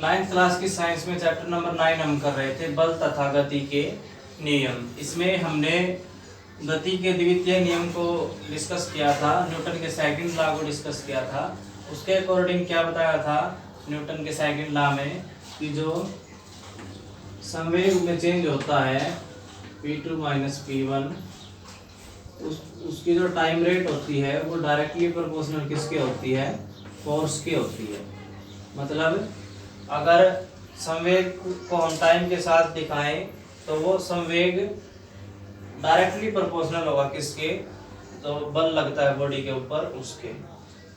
Ninth class की science में chapter number 9 हम कर रहे थे बल तथा गति के नियम। इसमें हमने गति के द्वितीय नियम को डिस्कस किया था, न्यूटन के सेकंड लॉ को डिस्कस किया था। उसके अकॉर्डिंग क्या बताया था न्यूटन के सेकंड लॉ में कि जो संवेग में चेंज होता है p2 माइनस p1, उसकी जो टाइम रेट होती है वो डायरेक्टली प्रोपोर्शनल किसके होती है, फोर्स की होती है। मतलब अगर संवेग को हम टाइम के साथ दिखाएं तो वो संवेग डायरेक्टली प्रोपोर्शनल होगा किसके, तो बल लगता है बॉडी के ऊपर उसके।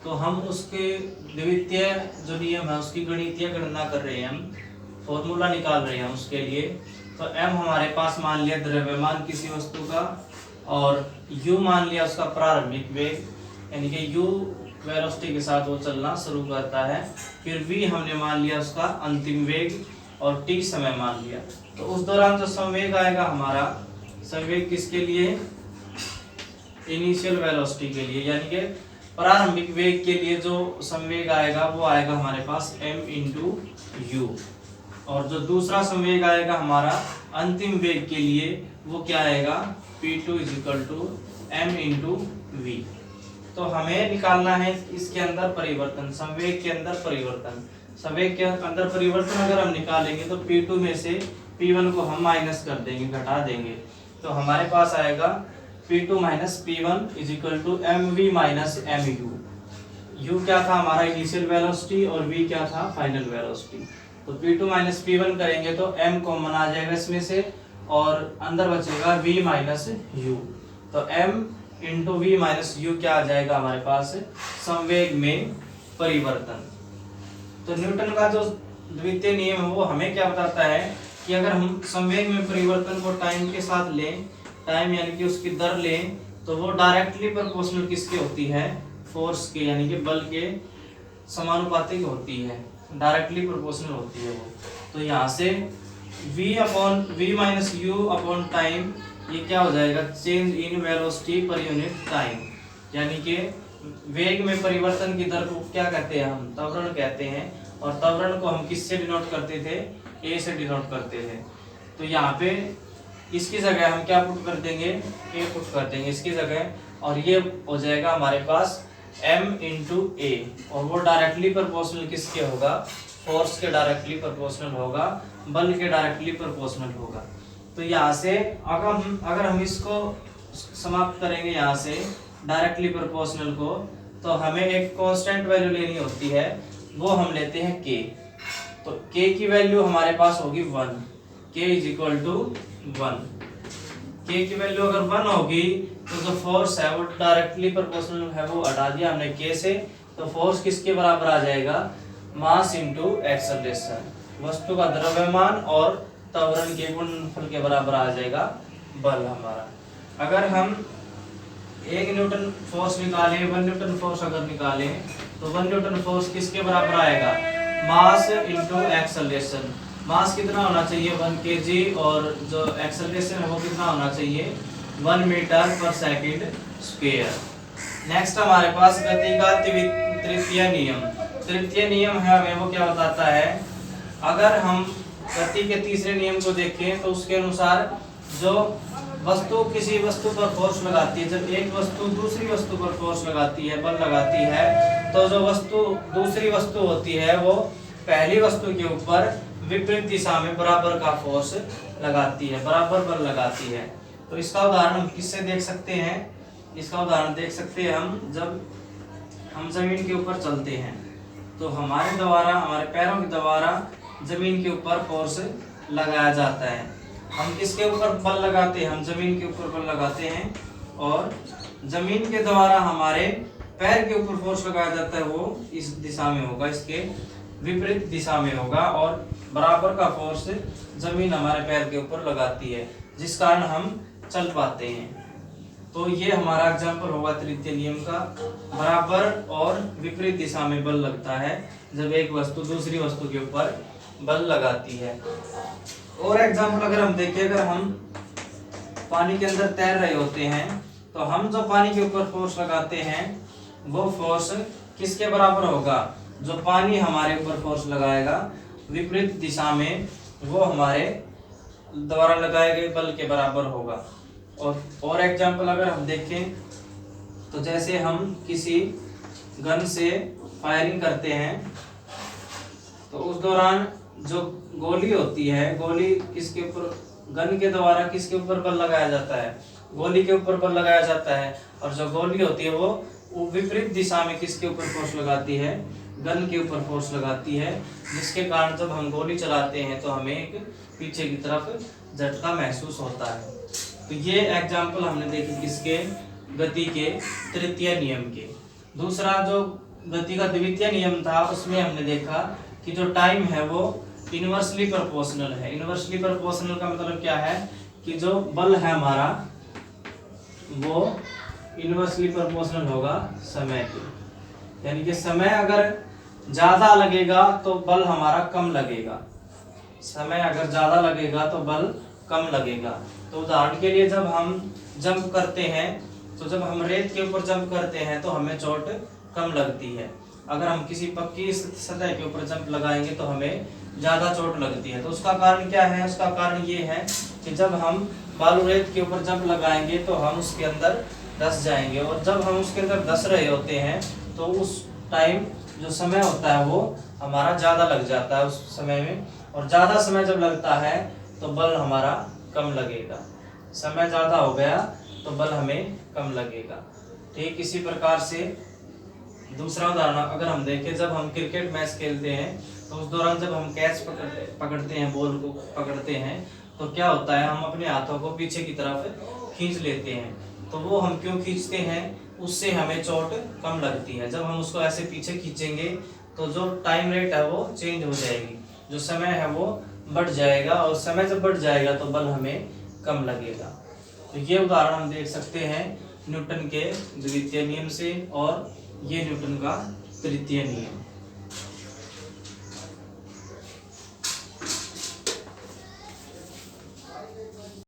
तो हम उसके द्वितीय जो नियम है उसकी गणितीय गणना कर रहे हैं, हम फॉर्मूला निकाल रहे हैं उसके लिए। तो m हमारे पास मान लिया द्रव्यमान किसी वस्तु का, और u मान लिया उसका प्रारंभिक वेग, यानी कि u वेलोसिटी के साथ वो चलना शुरू करता है। फिर v हमने मान लिया उसका अंतिम वेग, और t समय मान लिया। तो उस दौरान जो संवेग आएगा हमारा, संवेग किसके लिए, इनिशियल वेलोसिटी के लिए, यानी कि प्रारंभिक वेग के लिए जो संवेग आएगा वो आएगा हमारे पास m इंटू यू। और जो दूसरा संवेग आएगा हमारा अंतिम वेग के लिए वो क्या आएगा, p2 is equal to m into v. तो हमें निकालना है इसके अंदर परिवर्तन, संवेग के अंदर परिवर्तन। संवेग के अंदर परिवर्तन अगर हम निकालेंगे तो p2 में से p1 को हम माइनस कर देंगे, घटा देंगे। तो हमारे पास आएगा p2 minus p1 is equal to mv minus mu। u क्या था हमारा इनिशियल वेलोसिटी और v क्या था फाइनल वेलोसिटी। तो p2 माइनस p1 करेंगे तो m कॉमन आ जाएगा इसमें से, और अंदर बचेगा v माइनस u। तो m into v minus u क्या आ जाएगा हमारे पास, संवेग में परिवर्तन। तो न्यूटन का जो द्वितीय नियम है वो हमें क्या बताता है कि अगर हम संवेग में परिवर्तन को टाइम के साथ लें, टाइम यानी कि उसकी दर लें, तो वो डायरेक्टली प्रोपोर्शनल किसके होती है, फोर्स के यानी कि बल के समानुपातिक होती है, डायरेक्टली प्रोपोर्शनल होती है वो। तो यहाँ से v minus you upon time, ये क्या हो जाएगा, change in velocity per unit time, यानी कि वेग में परिवर्तन की दर को क्या कहते हैं, हम त्वरण कहते हैं। और त्वरण को हम किससे डिनोट करते थे, a से डिनोट करते थे। तो यहाँ पे इसकी जगह हम क्या पुट कर देंगे, a पुट कर देंगे इसकी जगह, और ये हो जाएगा हमारे पास m इंटू a, और वो डायरेक्टली प्रोपोर्शनल किसके होगा, फोर्स के डायरेक्टली प्रोपोर्शनल होगा, बल के डायरेक्टली प्रोपोर्शनल होगा। तो यहाँ से अगर हम इसको समाप्त करेंगे यहाँ से डायरेक्टली प्रोपोर्शनल को, तो हमें एक कांस्टेंट वैल्यू लेनी होती है, वो हम लेते हैं k। तो k की वैल्यू हमारे पास होगी 1, k is equal to 1। k की वैल्यू अगर 1 होगी तो जो फोर्स है वो डायरेक्टली प्रोपोर्शनल है, वो हटा दिया हमने k से। तो फोर्स किसके बराबर आ जाएगा, मास इंटू एक्सेलरेशन, वस्तु का द्रव्यमान और त्वरण के गुणनफल के बराबर आ जाएगा बल हमारा। अगर हम 1 न्यूटन फोर्स निकालें, 1 न्यूटन फोर्स अगर निकालें, तो 1 न्यूटन फोर्स किसके बराबर आएगा, मास इंटू एक्सेलरेशन। मास कितना होना चाहिए, 1 kg, और जो एक्सेलरेशन है वो कितना होना चाहिए, 1 मीटर पर सेकंड स्क्वायर। नेक्स्ट हमारे पास गति का तृतीय नियम। तृतीय नियम है हमें वो क्या बताता है, अगर हम गति के तीसरे नियम को देखें तो उसके अनुसार जो वस्तु किसी वस्तु पर फोर्स लगाती है, जब एक वस्तु दूसरी वस्तु पर फोर्स लगाती है, बल लगाती है, तो जो वस्तु दूसरी वस्तु होती है वो पहली वस्तु के ऊपर विपरीत दिशा में बराबर का फोर्स लगाती है, बराबर बल लगाती है। तो इसका उदाहरण हम किससे देख सकते हैं, इसका उदाहरण देख सकते हैं हम जब हम जमीन के ऊपर चलते हैं, तो हमारे द्वारा, हमारे पैरों के द्वारा जमीन के ऊपर फोर्स लगाया जाता है। हम किसके ऊपर बल लगाते हैं, हम जमीन के ऊपर बल लगाते हैं, और जमीन के द्वारा हमारे पैर के ऊपर फोर्स लगाया जाता है, वो इस दिशा में होगा, इसके विपरीत दिशा में होगा, और बराबर का फोर्स जमीन हमारे पैर के ऊपर लगाती है, जिस कारण हम चल पाते हैं। तो ये हमारा एग्जाम्पल होगा तृतीय नियम का, बराबर और विपरीत दिशा में बल लगता है जब एक वस्तु दूसरी वस्तु के ऊपर बल लगाती है। और एग्जाम्पल अगर हम देखें, अगर हम पानी के अंदर तैर रहे होते हैं, तो हम जो पानी के ऊपर फोर्स लगाते हैं वो फोर्स किसके बराबर होगा, जो पानी हमारे ऊपर फोर्स लगाएगा विपरीत दिशा में वो हमारे द्वारा लगाए गए बल के बराबर होगा। और एग्जाम्पल अगर हम देखें तो जैसे हम किसी गन से फायरिंग करते हैं तो उस दौरान जो गोली होती है, गोली किसके ऊपर, गन के द्वारा किसके ऊपर बल लगाया जाता है, गोली के ऊपर बल लगाया जाता है। और जो गोली होती है वो विपरीत दिशा में किसके ऊपर फोर्स लगाती है, गन के ऊपर फोर्स लगाती है, जिसके कारण जब हम गोली चलाते हैं तो हमें एक पीछे की तरफ झटका महसूस होता है। तो ये एग्जाम्पल हमने देखे किसके, गति के तृतीय नियम के। दूसरा जो गति का द्वितीय नियम था उसमें हमने देखा कि जो टाइम है वो इनवर्सली प्रोपोर्शनल है। इनवर्सली प्रोपोर्शनल का मतलब क्या है कि जो बल है हमारा वो इनवर्सली प्रोपोर्शनल होगा समय के, यानी कि समय अगर ज्यादा लगेगा तो बल हमारा कम लगेगा, समय अगर ज्यादा लगेगा तो बल कम लगेगा। तो उदाहरण के लिए जब हम जंप करते हैं तो जब हम रेत के ऊपर जंप करते हैं तो हमें चोट कम लगती है, अगर हम किसी पक्की सतह के ऊपर जंप लगाएंगे तो हमें ज्यादा चोट लगती है। तो उसका कारण क्या है, उसका कारण ये है कि जब हम बालू रेत के ऊपर जंप लगाएंगे तो हम उसके अंदर धंस जाएंगे, और जब हम उसके अंदर धंस रहे होते हैं तो उस टाइम जो समय होता है वो हमारा ज्यादा लग जाता है उस समय में, और ज्यादा समय जब लगता है तो बल हमारा कम लगेगा। समय ज्यादा हो गया तो बल हमें कम लगेगा। ठीक इसी प्रकार से दूसरा उदाहरण अगर हम देखें, जब हम क्रिकेट मैच खेलते हैं तो उस दौरान जब हम कैच पकड़ते हैं, बॉल को पकड़ते हैं तो क्या होता है, हम अपने हाथों को पीछे की तरफ खींच लेते हैं। तो वो हम क्यों खींचते हैं, उससे हमें चोट कम लगती है। जब हम उसको ऐसे पीछे खींचेंगे तो जो टाइम रेट है वो चेंज हो जाएगी, जो समय है वो बढ़ जाएगा, और समय जब बढ़ जाएगा तो बल हमें कम लगेगा। तो ये उदाहरण हम देख सकते हैं न्यूटन के द्वितीय नियम से, और ये न्यूटन का तृतीय नियम।